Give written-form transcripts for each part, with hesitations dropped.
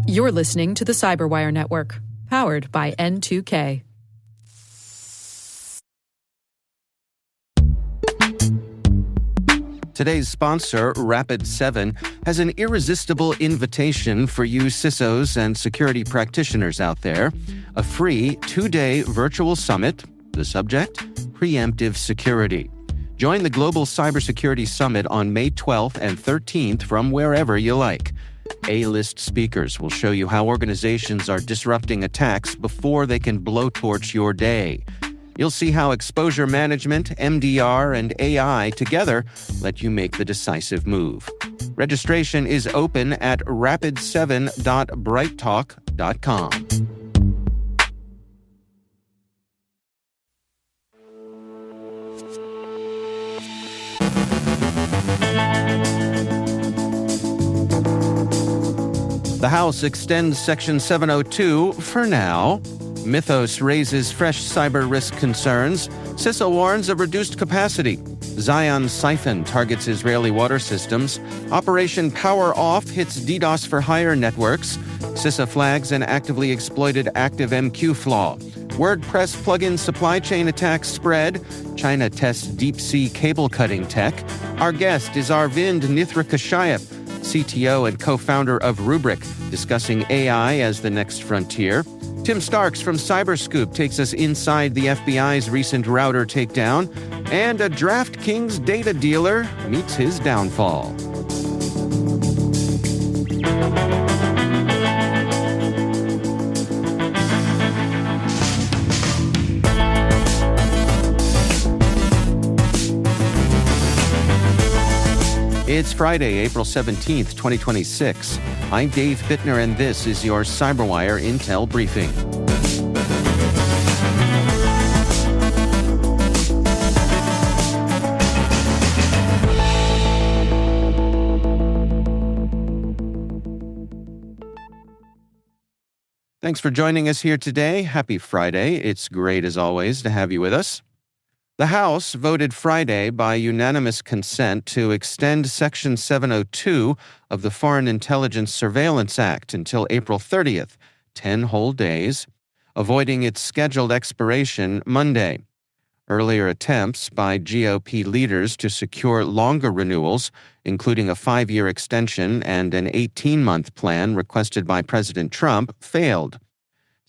You're listening to the CyberWire Network, powered by N2K. Today's sponsor, Rapid7, has an irresistible invitation for you CISOs and security practitioners out there. A free 2-day virtual summit. The subject? Preemptive security. Join the Global Cybersecurity Summit on May 12th and 13th from wherever you like. A-list speakers will show you how organizations are disrupting attacks before they can blowtorch your day. You'll see how exposure management, MDR, and AI together let you make the decisive move. Registration is open at rapid7.brighttalk.com. The House extends Section 702 for now. Mythos raises fresh cyber risk concerns. CISA warns of reduced capacity. ZionSiphon targets Israeli water systems. Operation PowerOFF hits DDoS-for-hire networks. CISA flags an actively exploited ActiveMQ flaw. WordPress plugin supply chain attacks spread. China tests deep-sea cable-cutting tech. Our guest is Arvind Nithrakashyap, CTO and co-founder of Rubrik, discussing AI as the next frontier. Tim Starks from CyberScoop takes us inside the FBI's recent router takedown, and a DraftKings data dealer meets his downfall. It's Friday, April 17th, 2026. I'm Dave Bittner, and this is your CyberWire Intel Briefing. Thanks for joining us here today. Happy Friday. It's great, as always, to have you with us. The House voted Friday by unanimous consent to extend Section 702 of the Foreign Intelligence Surveillance Act until April 30th, 10 whole days, avoiding its scheduled expiration Monday. Earlier attempts by GOP leaders to secure longer renewals, including a 5-year extension and an 18-month plan requested by President Trump, failed.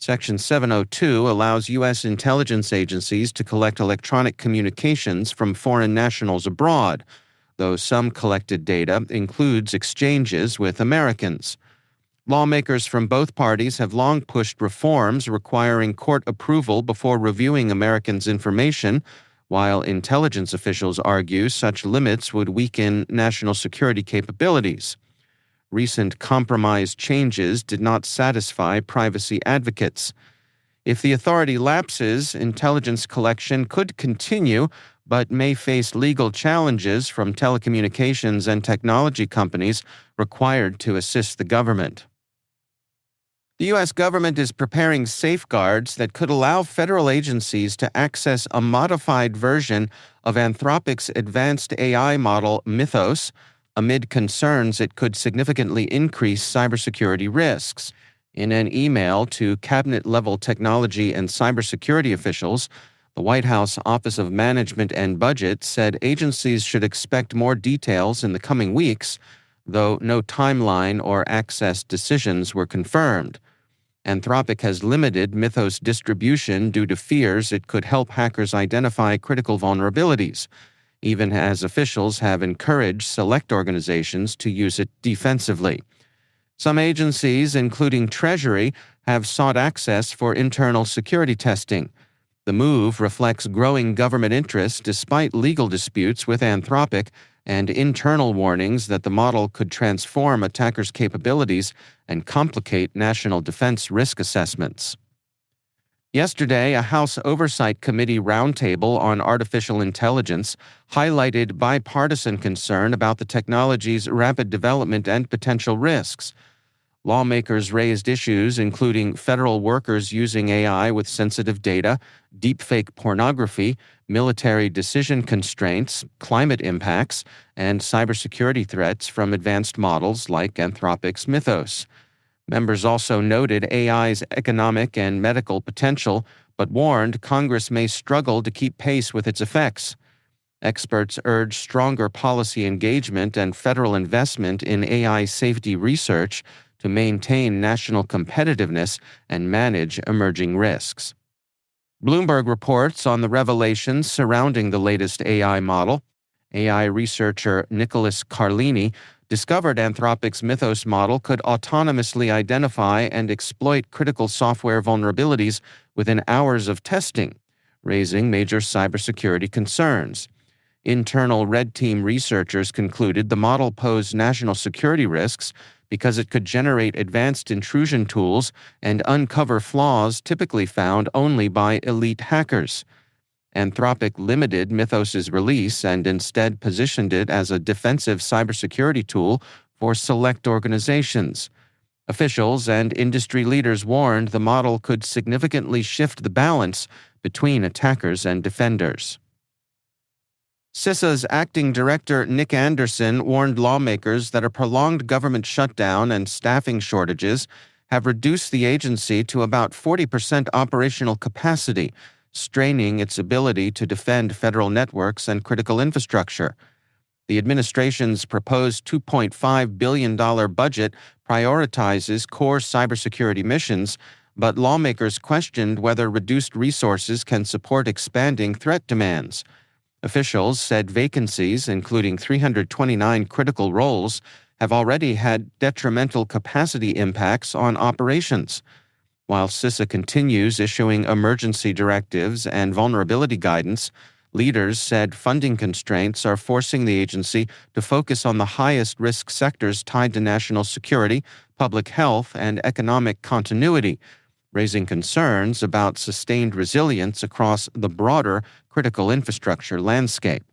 Section 702 allows U.S. intelligence agencies to collect electronic communications from foreign nationals abroad, though some collected data includes exchanges with Americans. Lawmakers from both parties have long pushed reforms requiring court approval before reviewing Americans' information, while intelligence officials argue such limits would weaken national security capabilities. Recent compromise changes did not satisfy privacy advocates. If the authority lapses, intelligence collection could continue, but may face legal challenges from telecommunications and technology companies required to assist the government. The U.S. government is preparing safeguards that could allow federal agencies to access a modified version of Anthropic's advanced AI model, Mythos, amid concerns it could significantly increase cybersecurity risks. In an email to cabinet-level technology and cybersecurity officials, the White House Office of Management and Budget said agencies should expect more details in the coming weeks, though no timeline or access decisions were confirmed. Anthropic has limited Mythos distribution due to fears it could help hackers identify critical vulnerabilities, even as officials have encouraged select organizations to use it defensively. Some agencies, including Treasury, have sought access for internal security testing. The move reflects growing government interest despite legal disputes with Anthropic and internal warnings that the model could transform attackers' capabilities and complicate national defense risk assessments. Yesterday, a House Oversight Committee roundtable on artificial intelligence highlighted bipartisan concern about the technology's rapid development and potential risks. Lawmakers raised issues including federal workers using AI with sensitive data, deepfake pornography, military decision constraints, climate impacts, and cybersecurity threats from advanced models like Anthropic's Mythos. Members also noted AI's economic and medical potential, but warned Congress may struggle to keep pace with its effects. Experts urged stronger policy engagement and federal investment in AI safety research to maintain national competitiveness and manage emerging risks. Bloomberg reports on the revelations surrounding the latest AI model. AI researcher Nicholas Carlini discovered Anthropic's Mythos model could autonomously identify and exploit critical software vulnerabilities within hours of testing, raising major cybersecurity concerns. Internal Red Team researchers concluded the model posed national security risks because it could generate advanced intrusion tools and uncover flaws typically found only by elite hackers. Anthropic limited Mythos's release and instead positioned it as a defensive cybersecurity tool for select organizations. Officials and industry leaders warned the model could significantly shift the balance between attackers and defenders. CISA's acting director Nick Anderson warned lawmakers that a prolonged government shutdown and staffing shortages have reduced the agency to about 40% operational capacity, straining its ability to defend federal networks and critical infrastructure. The administration's proposed $2.5 billion budget prioritizes core cybersecurity missions, but lawmakers questioned whether reduced resources can support expanding threat demands. Officials said vacancies, including 329 critical roles, have already had detrimental capacity impacts on operations. While CISA continues issuing emergency directives and vulnerability guidance, leaders said funding constraints are forcing the agency to focus on the highest risk sectors tied to national security, public health, and economic continuity, raising concerns about sustained resilience across the broader critical infrastructure landscape.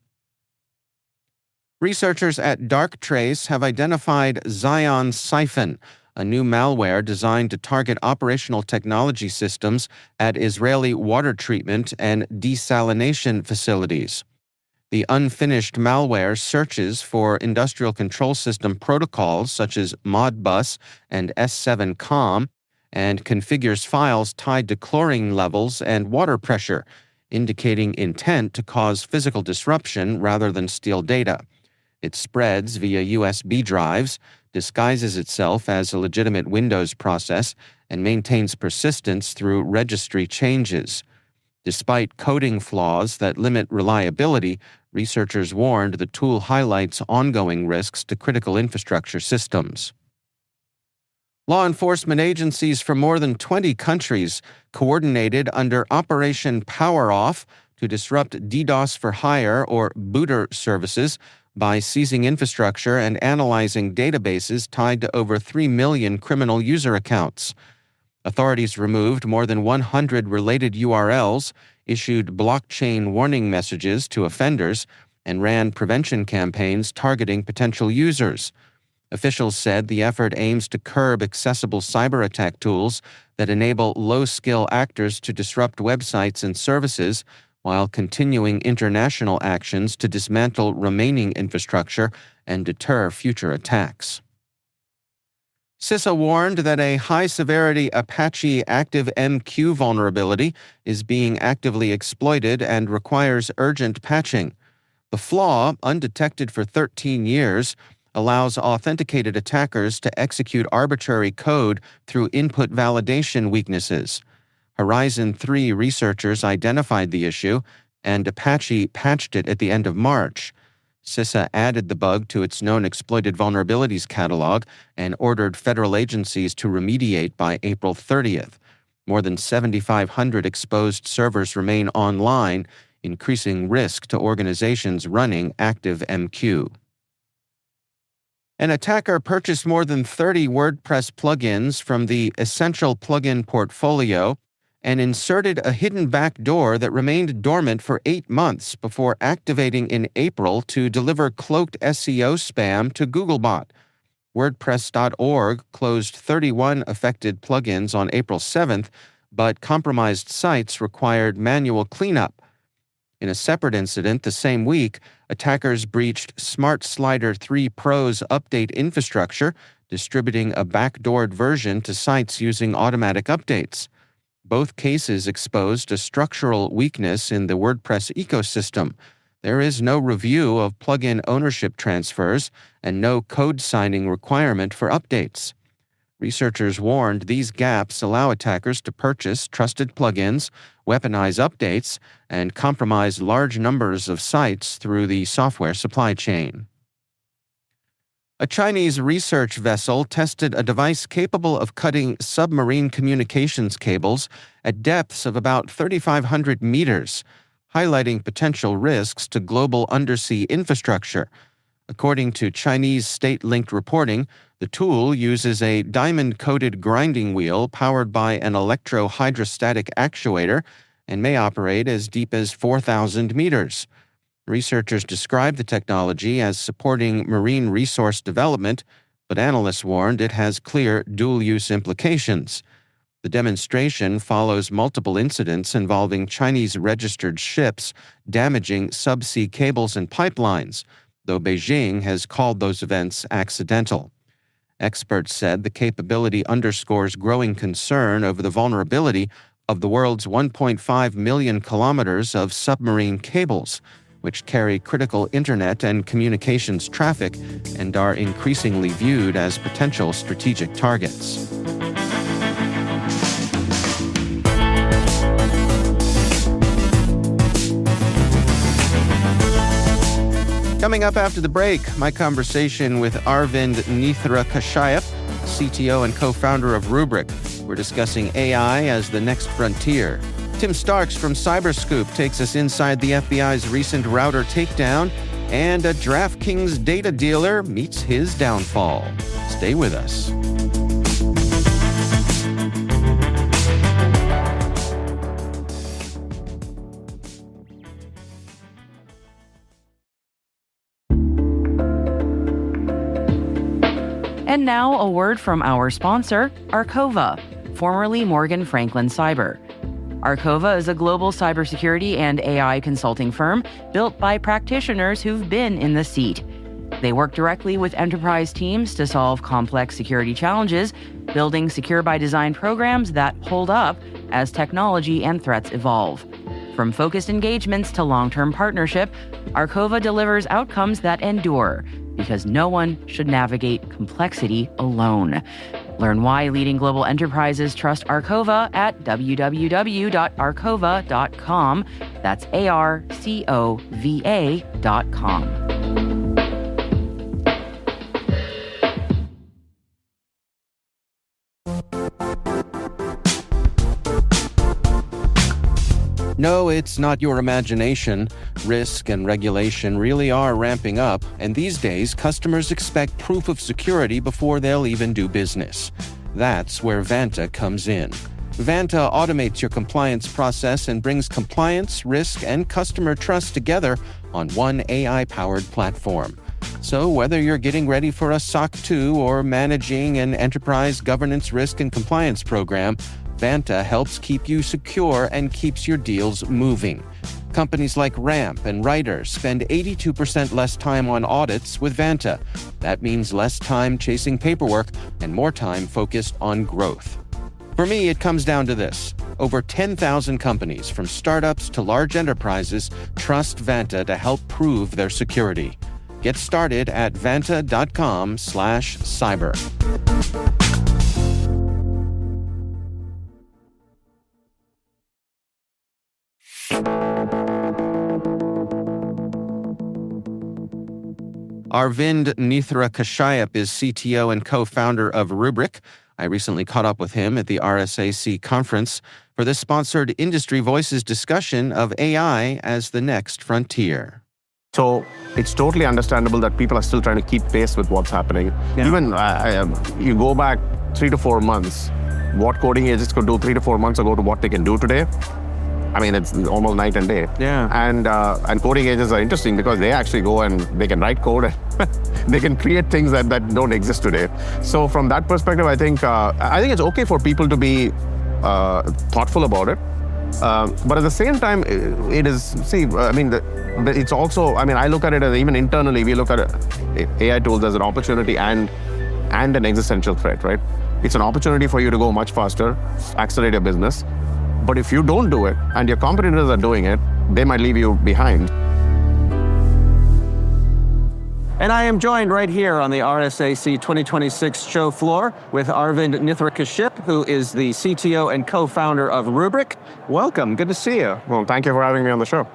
Researchers at Darktrace have identified ZionSiphon, a new malware designed to target operational technology systems at Israeli water treatment and desalination facilities. The unfinished malware searches for industrial control system protocols such as Modbus and S7COM and configures files tied to chlorine levels and water pressure, indicating intent to cause physical disruption rather than steal data. It spreads via USB drives, disguises itself as a legitimate Windows process, and maintains persistence through registry changes. Despite coding flaws that limit reliability, researchers warned the tool highlights ongoing risks to critical infrastructure systems. Law enforcement agencies from more than 20 countries coordinated under Operation PowerOFF to disrupt DDoS-for-hire or booter services by seizing infrastructure and analyzing databases tied to over 3 million criminal user accounts. Authorities removed more than 100 related URLs, issued blockchain warning messages to offenders, and ran prevention campaigns targeting potential users. Officials said the effort aims to curb accessible cyber attack tools that enable low-skill actors to disrupt websites and services, while continuing international actions to dismantle remaining infrastructure and deter future attacks. CISA warned that a high-severity Apache ActiveMQ vulnerability is being actively exploited and requires urgent patching. The flaw, undetected for 13 years, allows authenticated attackers to execute arbitrary code through input validation weaknesses. Horizon 3 researchers identified the issue, and Apache patched it at the end of March. CISA added the bug to its known exploited vulnerabilities catalog and ordered federal agencies to remediate by April 30th. More than 7,500 exposed servers remain online, increasing risk to organizations running ActiveMQ. An attacker purchased more than 30 WordPress plugins from the Essential Plugin portfolio and inserted a hidden backdoor that remained dormant for 8 months before activating in April to deliver cloaked SEO spam to Googlebot. WordPress.org closed 31 affected plugins on April 7th, but compromised sites required manual cleanup. In a separate incident the same week, attackers breached Smart Slider 3 Pro's update infrastructure, distributing a backdoored version to sites using automatic updates. Both cases exposed a structural weakness in the WordPress ecosystem. There is no review of plugin ownership transfers and no code signing requirement for updates. Researchers warned these gaps allow attackers to purchase trusted plugins, weaponize updates, and compromise large numbers of sites through the software supply chain. A Chinese research vessel tested a device capable of cutting submarine communications cables at depths of about 3,500 meters, highlighting potential risks to global undersea infrastructure. According to Chinese state-linked reporting, the tool uses a diamond-coated grinding wheel powered by an electro-hydrostatic actuator and may operate as deep as 4,000 meters. Researchers describe the technology as supporting marine resource development, but analysts warned it has clear dual-use implications. The demonstration follows multiple incidents involving Chinese-registered ships damaging subsea cables and pipelines, though Beijing has called those events accidental. Experts said the capability underscores growing concern over the vulnerability of the world's 1.5 million kilometers of submarine cables, which carry critical internet and communications traffic and are increasingly viewed as potential strategic targets. Coming up after the break, my conversation with Arvind Nithrakashyap, CTO and co-founder of Rubrik. We're discussing AI as the next frontier. Tim Starks from CyberScoop takes us inside the FBI's recent router takedown, and a DraftKings data dealer meets his downfall. Stay with us. And now a word from our sponsor, Arcova, formerly Morgan Franklin Cyber. Arcova is a global cybersecurity and AI consulting firm built by practitioners who've been in the seat. They work directly with enterprise teams to solve complex security challenges, building secure-by-design programs that hold up as technology and threats evolve. From focused engagements to long-term partnership, Arcova delivers outcomes that endure, because no one should navigate complexity alone. Learn why leading global enterprises trust Arcova at www.arcova.com. That's ARCOVA.com. No, it's not your imagination. Risk and regulation really are ramping up, and these days, customers expect proof of security before they'll even do business. That's where Vanta comes in. Vanta automates your compliance process and brings compliance, risk, and customer trust together on one AI-powered platform. So whether you're getting ready for a SOC 2 or managing an enterprise governance risk and compliance program, Vanta helps keep you secure and keeps your deals moving. Companies like Ramp and Ryder spend 82% less time on audits with Vanta. That means less time chasing paperwork and more time focused on growth. For me, it comes down to this. Over 10,000 companies, from startups to large enterprises, trust Vanta to help prove their security. Get started at vanta.com/cyber. Arvind Nithrakashyap is CTO and co-founder of Rubrik. I recently caught up with him at the RSAC conference for this sponsored Industry Voices discussion of AI as the next frontier. So it's totally understandable that people are still trying to keep pace with what's happening. Yeah. Even you go back 3 to 4 months, what coding agents could do 3 to 4 months ago to what they can do today. I mean, it's almost night and day. Yeah. And coding agents are interesting because they actually go and they can write code they can create things that don't exist today. So from that perspective, I think it's okay for people to be thoughtful about it. But at the same time, it is, it's also, I look at it as, even internally, we look at AI tools as an opportunity and an existential threat, right? It's an opportunity for you to go much faster, accelerate your business. But if you don't do it and your competitors are doing it, they might leave you behind. And I am joined right here on the RSAC 2026 show floor with Arvind Nithrakashyap, who is the CTO and co-founder of Rubrik. Welcome, good to see you. Well, thank you for having me on the show.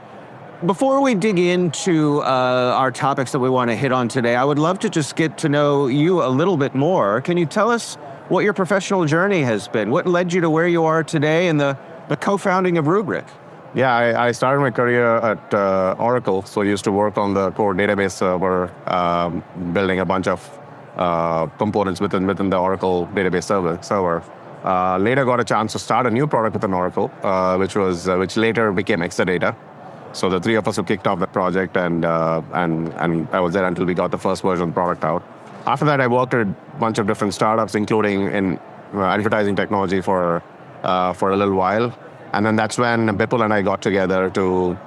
Before we dig into our topics that we want to hit on today, I would love to just get to know you a little bit more. Can you tell us what your professional journey has been? What led you to where you are today and the co-founding of Rubrik? Yeah, I started my career at Oracle, so I used to work on the core database server, building a bunch of components within the Oracle database server. Later got a chance to start a new product within Oracle, which later became Exadata. So the three of us who kicked off that project, and I was there until we got the first version of the product out. After that, I worked at a bunch of different startups, including in advertising technology for a little while. And then that's when Bipul and I got together to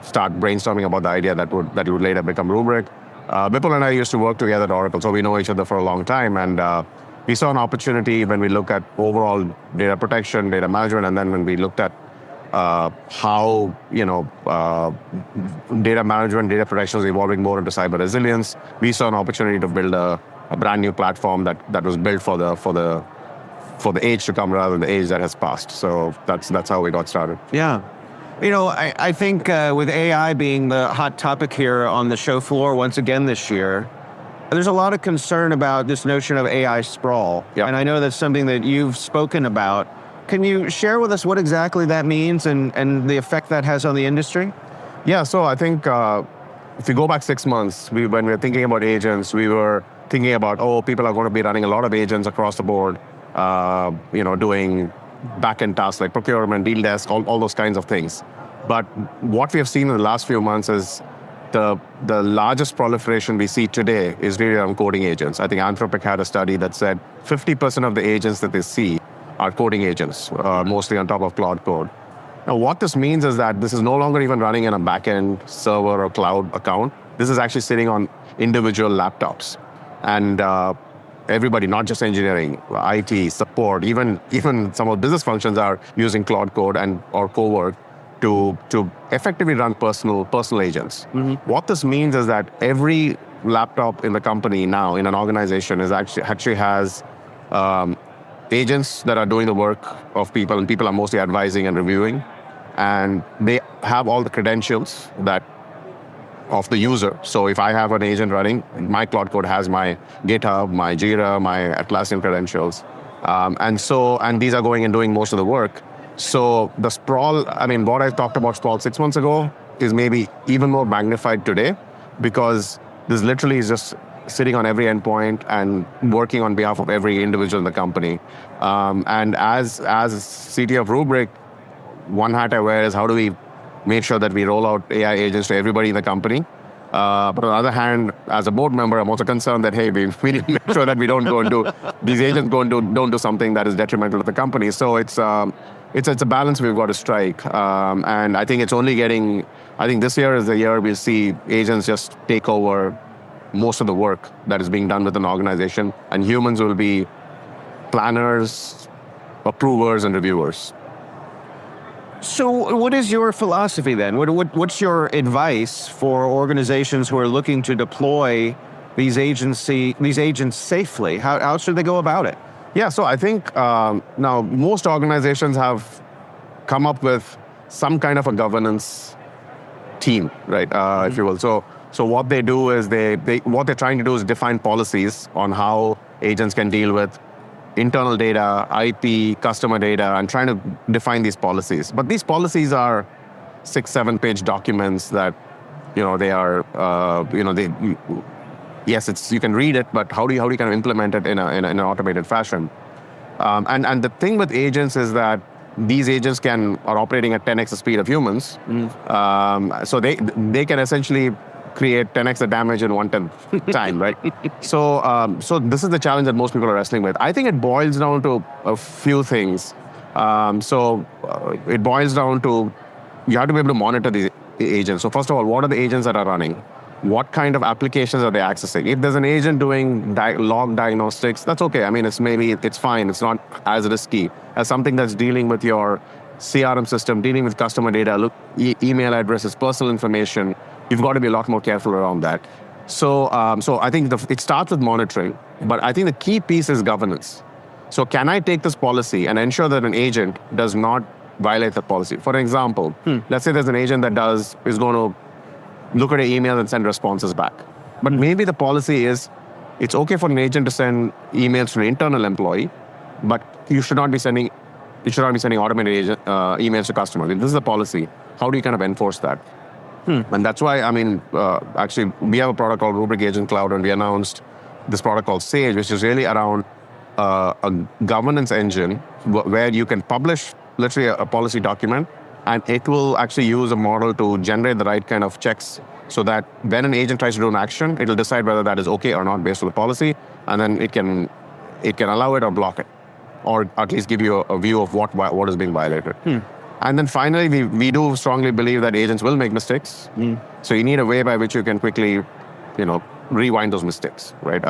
start brainstorming about the idea that would later become Rubrik. Bipul and I used to work together at Oracle, so we know each other for a long time. And we saw an opportunity when we look at overall data protection, data management, and then when we looked at how data management, data protection is evolving more into cyber resilience, we saw an opportunity to build a brand new platform that was built for the age to come rather than the age that has passed. So that's how we got started. Yeah. I think with AI being the hot topic here on the show floor once again this year, there's a lot of concern about this notion of AI sprawl. Yeah. And I know that's something that you've spoken about. Can you share with us what exactly that means and the effect that has on the industry? Yeah, so I think if you go back 6 months, when we were thinking about agents, we were thinking about, people are going to be running a lot of agents across the board, doing back-end tasks like procurement, deal desk, all those kinds of things. But what we have seen in the last few months is the largest proliferation we see today is really around coding agents. I think Anthropic had a study that said 50% of the agents that they see are coding agents, mostly on top of Cloud Code. Now, what this means is that this is no longer even running in a back-end server or cloud account. This is actually sitting on individual laptops. And everybody, not just engineering, IT, support, even some of business functions are using Cloud Code or Cowork to effectively run personal agents. Mm-hmm. What this means is that every laptop in the company now, in an organization, actually has agents that are doing the work of people, and people are mostly advising and reviewing. And they have all the credentials of the user. So if I have an agent running, my Cloud Code has my GitHub, my Jira, my Atlassian credentials. And these are going and doing most of the work. So the sprawl, what I talked about sprawl 6 months ago is maybe even more magnified today, because this literally is just sitting on every endpoint and working on behalf of every individual in the company. And as CTO of Rubrik, one hat I wear is how do we make sure that we roll out AI agents to everybody in the company. But on the other hand, as a board member, I'm also concerned that, hey, we need to make sure that we don't go and do, these agents don't do something that is detrimental to the company. So it's a balance we've got to strike. And I think it's only I think this year is the year we'll see agents just take over most of the work that is being done with an organization, and humans will be planners, approvers, and reviewers. So what is your philosophy then? What's your advice for organizations who are looking to deploy these agents safely? How should they go about it? Yeah, so I think now most organizations have come up with some kind of a governance team, right, if you will. So what they do is what they're trying to do is define policies on how agents can deal with internal data, IP, customer data, and trying to define these policies. But these policies are 6-7 page documents that, they are, yes, you can read it, but how do you kind of implement it in an automated fashion? And the thing with agents is that these agents are operating at 10x the speed of humans. So they can essentially create 10x the damage in 1/10 time, right? So this is the challenge that most people are wrestling with. I think it boils down to a few things. It boils down to you have to be able to monitor the agents. So first of all, what are the agents that are running? What kind of applications are they accessing? If there's an agent doing log diagnostics, that's okay. I mean, it's fine. It's not as risky as something that's dealing with your CRM system, dealing with customer data, email addresses, personal information. You've got to be a lot more careful around that. So I think it starts with monitoring, but I think the key piece is governance. So can I take this policy and ensure that an agent does not violate the policy? For example, let's say there's an agent that is going to look at an email and send responses back. But maybe the policy is it's okay for an agent to send emails to an internal employee, but you should not be sending automated emails to customers. This is the policy. How do you kind of enforce that? And that's why, actually, we have a product called Rubrik Agent Cloud, and we announced this product called Sage, which is really around a governance engine where you can publish literally a policy document, and it will actually use a model to generate the right kind of checks so that when an agent tries to do an action, it will decide whether that is okay or not based on the policy, and then it can allow it or block it, or at least give you a view of what is being violated. And then finally, we do strongly believe that agents will make mistakes. So you need a way by which you can quickly, rewind those mistakes, right?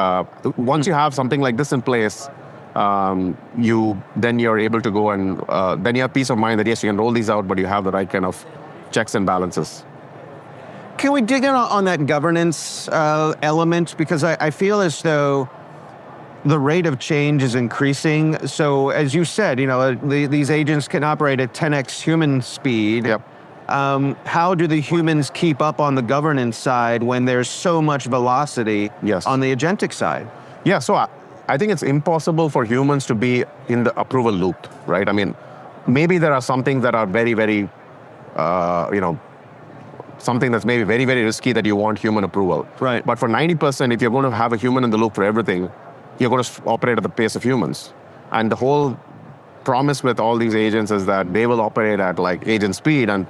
Once you have something like this in place, you're able to go and then you have peace of mind that yes, you can roll these out, but you have the right kind of checks and balances. Can we dig in on that governance element? Because I feel as though the rate of change is increasing. So as you said, these agents can operate at 10x human speed. Yep. How do the humans keep up on the governance side when there's so much velocity on the agentic side? Yeah, so I think it's impossible for humans to be in the approval loop, right? I mean, maybe there are some things that are very, very, something that's maybe very, very risky that you want human approval. Right. But for 90%, if you're going to have a human in the loop for everything, you're going to operate at the pace of humans. And the whole promise with all these agents is that they will operate at like agent speed and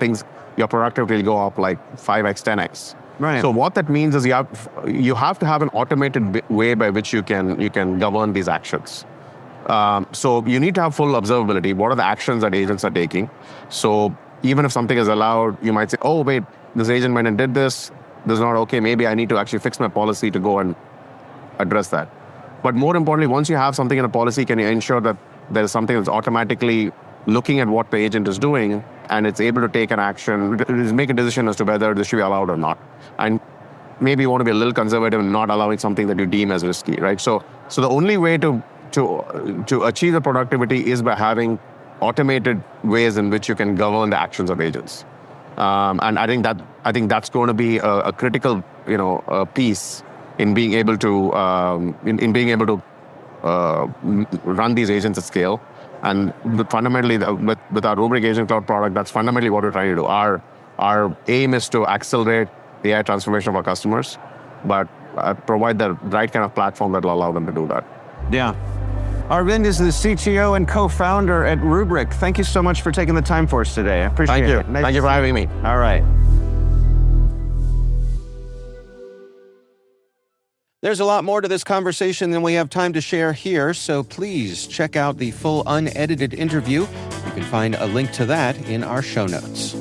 your productivity will go up like 5x, 10x. Right. So what that means is you have to have an automated way by which you can govern these actions. So you need to have full observability. What are the actions that agents are taking? So even if something is allowed, you might say, oh, wait, this agent went and did this. This is not okay. Maybe I need to actually fix my policy to go and address that. But more importantly, once you have something in a policy, can you ensure that there is something that's automatically looking at what the agent is doing and it's able to take an action, make a decision as to whether this should be allowed or not. And maybe you want to be a little conservative and not allowing something that you deem as risky, right? So the only way to achieve the productivity is by having automated ways in which you can govern the actions of agents. And I think that's going to be a critical, piece in being able to run these agents at scale. And fundamentally, with our Rubrik Agent Cloud product, that's fundamentally what we're trying to do. Our aim is to accelerate the AI transformation of our customers, but provide the right kind of platform that will allow them to do that. Yeah. Arvind is the CTO and co-founder at Rubrik. Thank you so much for taking the time for us today. I appreciate it. Thank you. Thank you for having me. All right. There's a lot more to this conversation than we have time to share here, so please check out the full unedited interview. You can find a link to that in our show notes.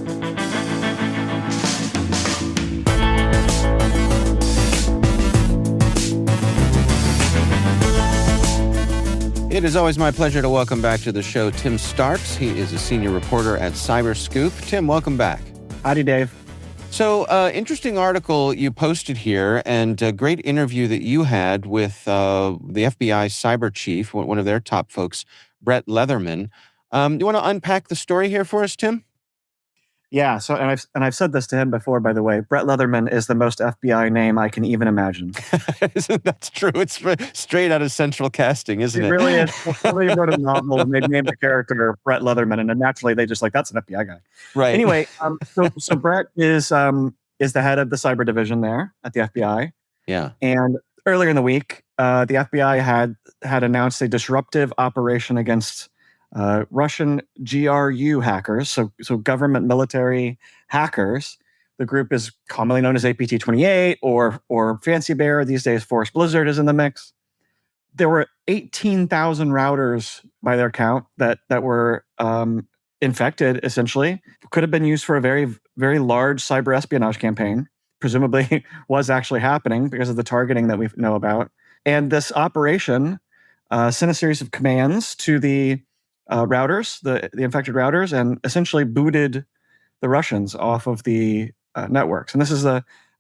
It is always my pleasure to welcome back to the show Tim Starks. He is a senior reporter at CyberScoop. Tim, welcome back. Howdy, Dave. So, interesting article you posted here, and a great interview that you had with the FBI cyber chief, one of their top folks, Brett Leatherman. You want to unpack the story here for us, Tim? Yeah. So, and I've said this to him before, by the way. Brett Leatherman is the most FBI name I can even imagine. That's true. It's straight out of Central Casting, isn't it? It really is. Somebody wrote a novel and they named the character Brett Leatherman, and then naturally they just that's an FBI guy. Right. Anyway, so Brett is the head of the cyber division there at the FBI. Yeah. And earlier in the week, the FBI had announced a disruptive operation against Russian GRU hackers, so government military hackers The group is commonly known as APT28 or Fancy Bear. These days, Forest Blizzard is in the mix. There were 18,000 routers by their count that were infected, essentially. Could have been used for a very, very large cyber espionage campaign. Presumably was actually happening because of the targeting that we know about. And this operation sent a series of commands to the routers, the infected routers, and essentially booted the Russians off of the networks. And this is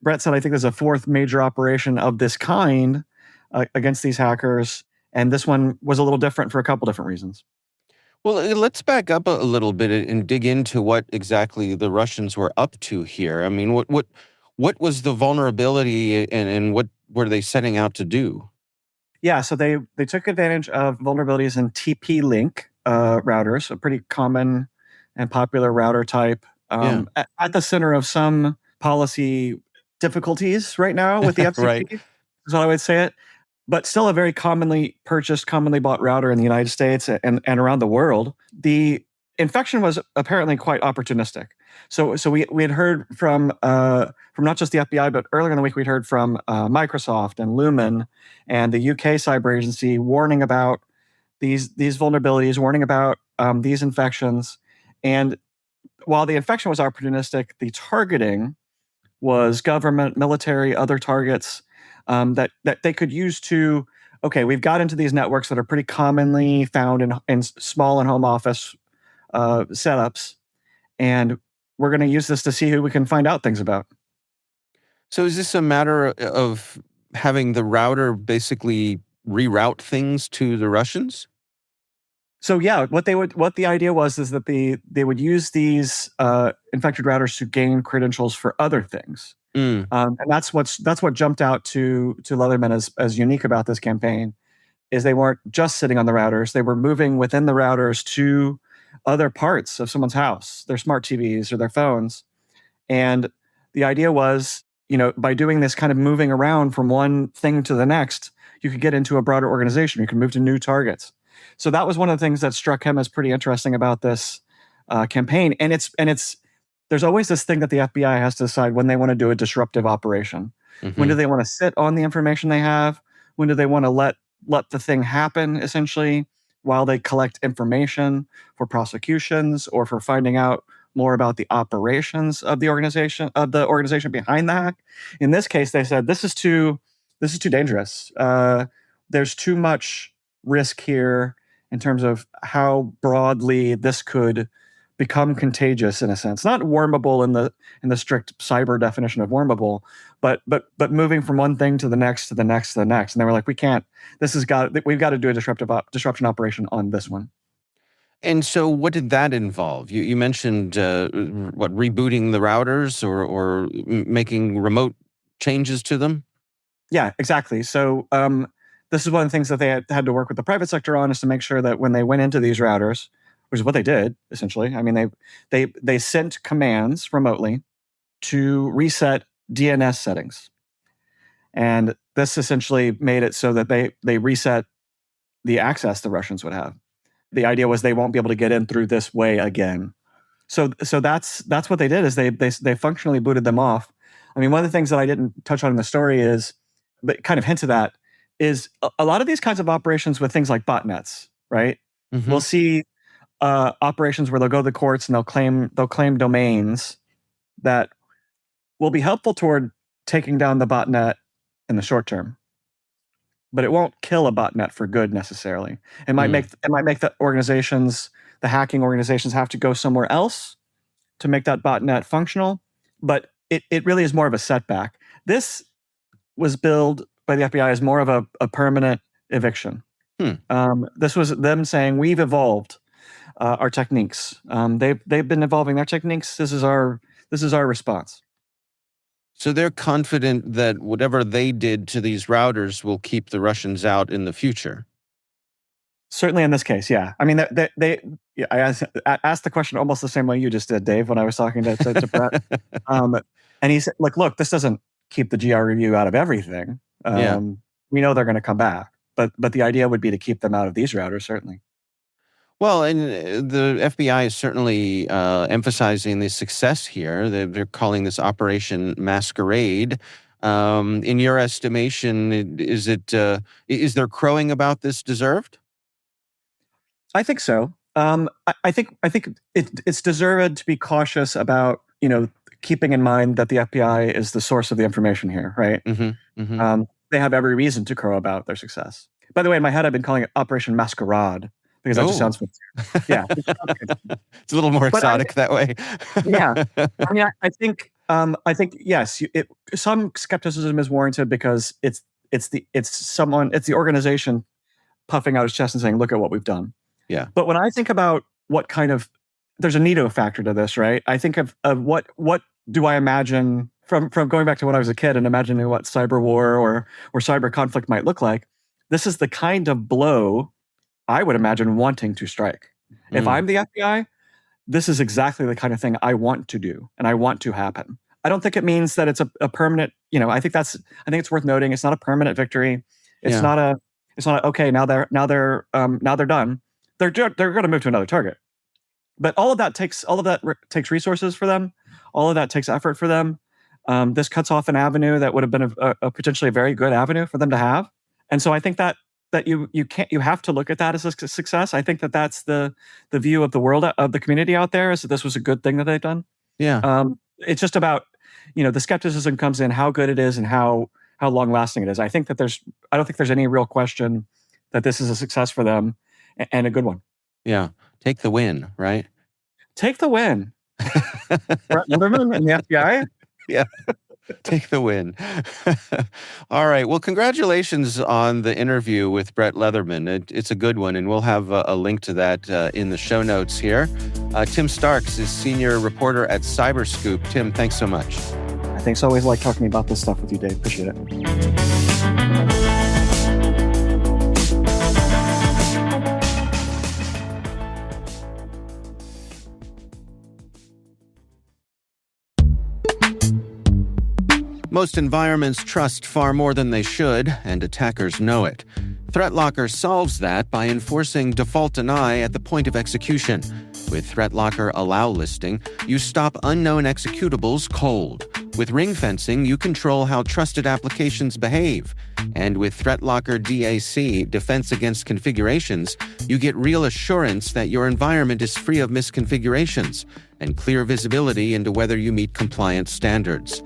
Brett said, I think there's a fourth major operation of this kind against these hackers. And this one was a little different for a couple different reasons. Well, let's back up a little bit and dig into what exactly the Russians were up to here. I mean, what was the vulnerability and what were they setting out to do? Yeah, so they took advantage of vulnerabilities in TP-Link routers, a pretty common and popular router type at the center of some policy difficulties right now with the FCC, right. is what I would say it. But still a very commonly purchased, commonly bought router in the United States and around the world. The infection was apparently quite opportunistic. So we had heard from not just the FBI, but earlier in the week we'd heard from Microsoft and Lumen and the UK cyber agency warning about these vulnerabilities, warning about these infections. And while the infection was opportunistic, the targeting was government, military, other targets that they could use to, okay, we've got into these networks that are pretty commonly found in small and home office setups, and we're going to use this to see who we can find out things about. So is this a matter of having the router basically reroute things to the Russians? So yeah, what the idea was is that they would use these infected routers to gain credentials for other things, and that's what jumped out to Leatherman as unique about this campaign, is they weren't just sitting on the routers; they were moving within the routers to other parts of someone's house, their smart TVs or their phones, and the idea was, by doing this kind of moving around from one thing to the next, you could get into a broader organization. You can move to new targets. So that was one of the things that struck him as pretty interesting about this campaign. And there's always this thing that the FBI has to decide when they want to do a disruptive operation. Mm-hmm. When do they want to sit on the information they have? When do they want to let the thing happen, essentially, while they collect information for prosecutions or for finding out more about the operations of the organization behind the hack? In this case, they said this is too dangerous. There's too much risk here in terms of how broadly this could become contagious, in a sense. Not wormable in the strict cyber definition of wormable, but moving from one thing to the next to the next to the next. And they were like, we've got to do a disruption operation on this one. And so what did that involve? You mentioned rebooting the routers or making remote changes to them? Yeah, exactly. So this is one of the things that they had to work with the private sector on, is to make sure that when they went into these routers, which is what they did, essentially. I mean, they sent commands remotely to reset DNS settings. And this essentially made it so that they reset the access the Russians would have. The idea was they won't be able to get in through this way again. So that's what they did, is they functionally booted them off. I mean, one of the things that I didn't touch on in the story but kind of hints at that, is a lot of these kinds of operations with things like botnets, right? Mm-hmm. We'll see operations where they'll go to the courts and they'll claim domains that will be helpful toward taking down the botnet in the short term, but it won't kill a botnet for good necessarily. It might make the hacking organizations have to go somewhere else to make that botnet functional, but it really is more of a setback. This was billed by the FBI as more of a permanent eviction. This was them saying, we've evolved our techniques. They've been evolving their techniques. This is our response. So they're confident that whatever they did to these routers will keep the Russians out in the future. Certainly in this case, yeah. I mean, I asked the question almost the same way you just did, Dave, when I was talking to Brett. And he said, look, this doesn't keep the GR review out of everything. We know they're going to come back, but the idea would be to keep them out of these routers, certainly. Well, and the FBI is certainly emphasizing the success here. They're calling this Operation Masquerade. In your estimation, is their crowing about this deserved? I think so. I think it's deserved to be cautious about keeping in mind that the FBI is the source of the information here, right? Mm-hmm, mm-hmm. They have every reason to crow about their success. By the way, in my head, I've been calling it Operation Masquerade because that just sounds, yeah, it's a little more exotic that way. Yeah, I mean, I think yes, some skepticism is warranted because it's the organization puffing out his chest and saying, "Look at what we've done." Yeah. But when I think about what kind of, there's a NITO factor to this, right? I think of what do I imagine from going back to when I was a kid and imagining what cyber war or cyber conflict might look like. This is the kind of blow I would imagine wanting to strike. If I'm the FBI, this is exactly the kind of thing I want to do and I want to happen. I don't think it means that it's a permanent, I think it's worth noting. It's not a permanent victory. It's not a okay, now they're done. They're going to move to another target. But all of that takes resources for them. All of that takes effort for them. This cuts off an avenue that would have been a potentially a very good avenue for them to have. And so I think that you have to look at that as a success. I think that's the view of the world, of the community out there, is that this was a good thing that they've done. Yeah. It's just about, the skepticism comes in how good it is and how long lasting it is. I don't think there's any real question that this is a success for them and a good one. Yeah. Take the win, right? Take the win. Brett Leatherman and the FBI? Yeah. Take the win. All right. Well, congratulations on the interview with Brett Leatherman. It's a good one, and we'll have a link to that in the show notes here. Tim Starks is senior reporter at CyberScoop. Tim, thanks so much. Thanks. Always like talking about this stuff with you, Dave. Appreciate it. Most environments trust far more than they should, and attackers know it. ThreatLocker solves that by enforcing default deny at the point of execution. With ThreatLocker Allow listing, you stop unknown executables cold. With ring fencing, you control how trusted applications behave. And with ThreatLocker DAC, Defense Against Configurations, you get real assurance that your environment is free of misconfigurations and clear visibility into whether you meet compliance standards.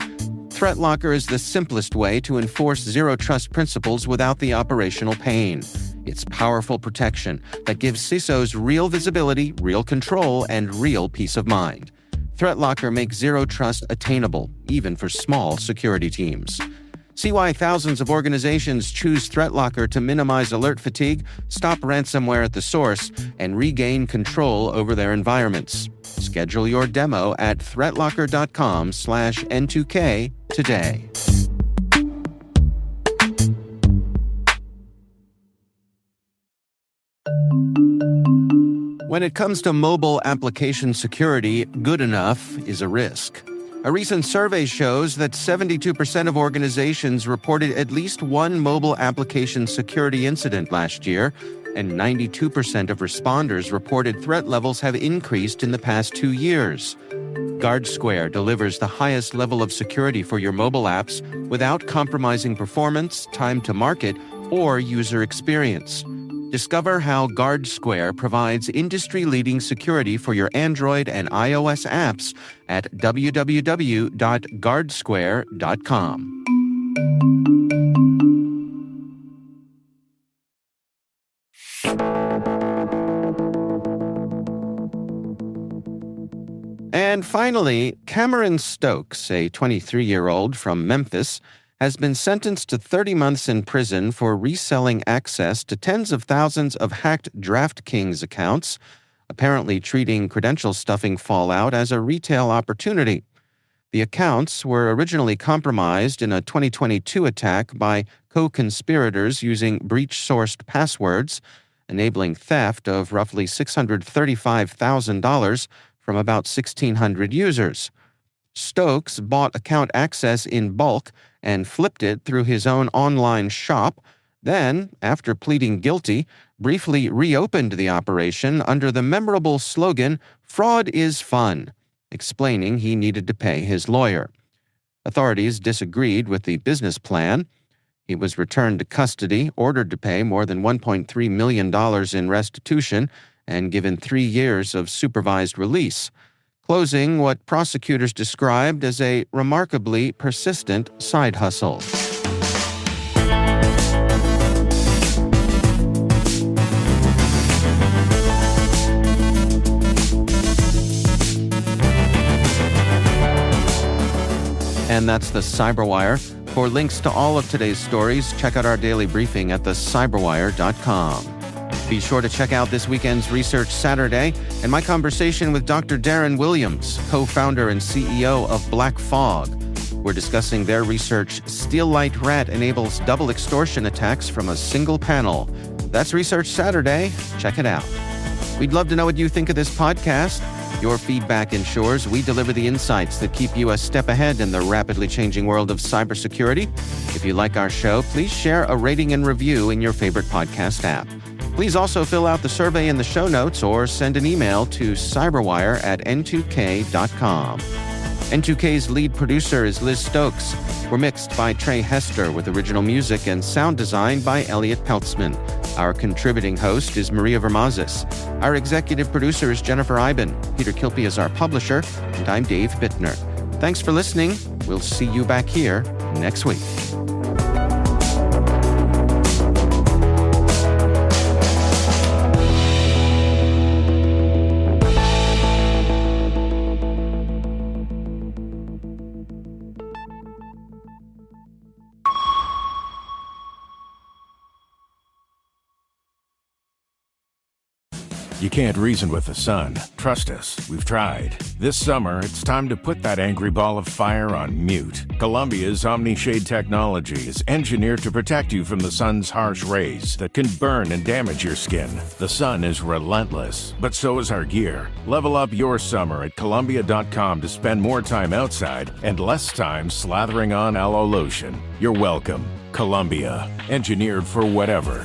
ThreatLocker is the simplest way to enforce zero-trust principles without the operational pain. It's powerful protection that gives CISOs real visibility, real control, and real peace of mind. ThreatLocker makes zero-trust attainable, even for small security teams. See why thousands of organizations choose ThreatLocker to minimize alert fatigue, stop ransomware at the source, and regain control over their environments. Schedule your demo at threatlocker.com/N2K today. When it comes to mobile application security, good enough is a risk. A recent survey shows that 72% of organizations reported at least one mobile application security incident last year, and 92% of responders reported threat levels have increased in the past 2 years. GuardSquare delivers the highest level of security for your mobile apps without compromising performance, time to market, or user experience. Discover how GuardSquare provides industry-leading security for your Android and iOS apps at www.guardsquare.com. And finally, Cameron Stokes, a 23-year-old from Memphis, has been sentenced to 30 months in prison for reselling access to tens of thousands of hacked DraftKings accounts, apparently treating credential stuffing fallout as a retail opportunity. The accounts were originally compromised in a 2022 attack by co-conspirators using breach-sourced passwords, enabling theft of roughly $635,000 from about 1,600 users. Stokes bought account access in bulk and flipped it through his own online shop, Then, after pleading guilty, briefly reopened the operation under the memorable slogan, "Fraud is fun," explaining he needed to pay his lawyer. Authorities disagreed with the business plan. He was returned to custody, ordered to pay more than $1.3 million in restitution, and given 3 years of supervised release, closing what prosecutors described as a remarkably persistent side hustle. And that's the CyberWire. For links to all of today's stories, check out our daily briefing at thecyberwire.com. Be sure to check out this weekend's Research Saturday and my conversation with Dr. Darren Williams, co-founder and CEO of Black Fog. We're discussing their research, Steellight Rat enables double extortion attacks from a single panel. That's Research Saturday. Check it out. We'd love to know what you think of this podcast. Your feedback ensures we deliver the insights that keep you a step ahead in the rapidly changing world of cybersecurity. If you like our show, please share a rating and review in your favorite podcast app. Please also fill out the survey in the show notes or send an email to cyberwire@n2k.com. N2K's lead producer is Liz Stokes. We're mixed by Trey Hester with original music and sound design by Elliot Peltzman. Our contributing host is Maria Vermazis. Our executive producer is Jennifer Iben. Peter Kilpie is our publisher, and I'm Dave Bittner. Thanks for listening. We'll see you back here next week. You can't reason with the sun. Trust us, we've tried. This summer, it's time to put that angry ball of fire on mute. Columbia's OmniShade technology is engineered to protect you from the sun's harsh rays that can burn and damage your skin. The sun is relentless, but so is our gear. Level up your summer at Columbia.com to spend more time outside and less time slathering on aloe lotion. You're welcome. Columbia, engineered for whatever.